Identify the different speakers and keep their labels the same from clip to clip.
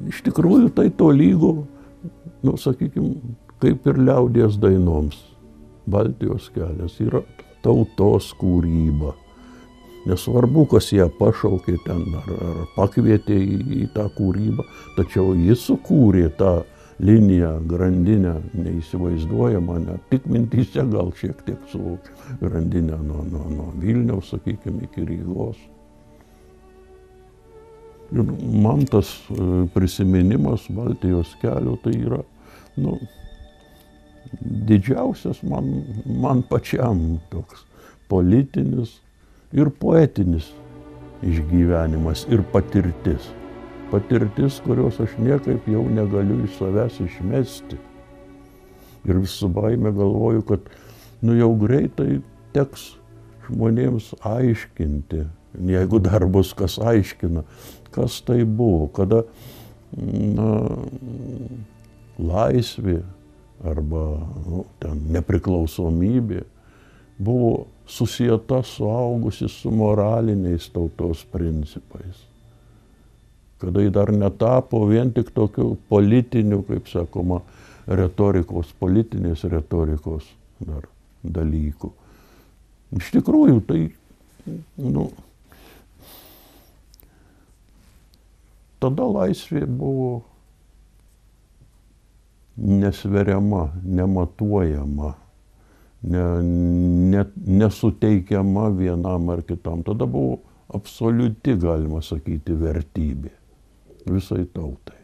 Speaker 1: iš tikrųjų tai tolygu, nu, sakykime, kaip ir liaudies dainoms. Baltijos kelias yra tautos kūryba. Nesvarbu, kas ją pašaukė ten ar pakvietė į tą kūrybą, tačiau jis sukūrė tą liniją, grandinę, neįsivaizduojamą, net tik mintyse gal šiek tiek suvokia grandinę nuo Vilniaus, sakykime, iki Rygos. Ir man tas prisiminimas Baltijos kelio tai yra, nu, didžiausias man pačiam toks politinis ir poetinis išgyvenimas ir patirtis. Patirtis, kurios aš niekaip jau negaliu iš savęs išmesti. Ir vis su baime galvoju, kad nu jau greitai teks žmonėms aiškinti, jeigu dar bus kas aiškina, kas tai buvo, kada laisvė arba ten nepriklausomybė buvo susieta, suaugusi su moraliniais tautos principais. Kada jį dar netapo vien tik tokiu politiniu, kaip sakoma, retorikos, politinės retorikos dar dalykų. Iš tikrųjų, tai, nu, tada laisvė buvo nesveriama, nematuojama, nesuteikiama vienam ar kitam. Tada buvo absoliuti, galima sakyti, vertybė visai tautai.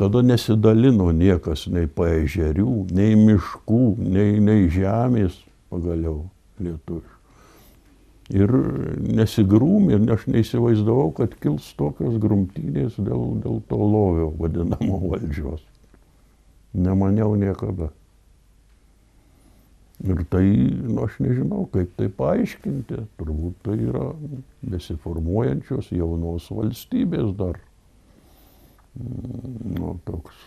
Speaker 1: Tada nesidalino niekas nei paežerių, nei miškų, nei žemės pagaliau lietuvių. Ir nesigrūmė, aš neįsivaizdavau, kad kils tokios grumtynės dėl to lovio vadinamo valdžios. Nemaniau niekada. Ir tai, nu, aš nežinau, kaip tai paaiškinti. Turbūt tai yra besiformuojančios jaunos valstybės dar. Nu, toks.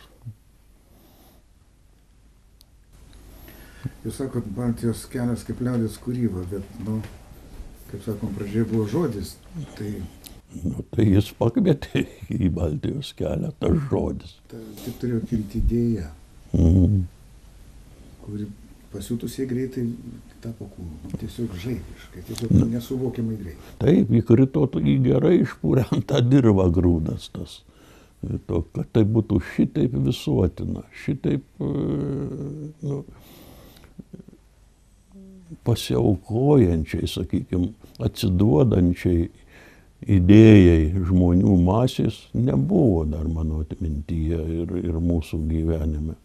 Speaker 2: Jūs sakot, Baltijos kelias kaip liaudies kūryba, bet, nu, kaip sakom, pradžioje buvo žodis, tai...
Speaker 1: Nu, tai jis pakvietė į Baltijos kelią, tas žodis.
Speaker 2: Taip turėjo kilti idėja, kuri pasiutusiai greitai tapo kūnu. Tiesiog žaibiškai, tiesiog nesuvokiamai greitai.
Speaker 1: Taip, įkrito į gerai išpurentą dirvą grūdas tas. To, kad tai būtų šitaip visuotina, šitaip nu, pasiaukojančiai, sakykime, atsiduodančiai idėjai žmonių masės nebuvo dar mano atmintyje ir mūsų gyvenime.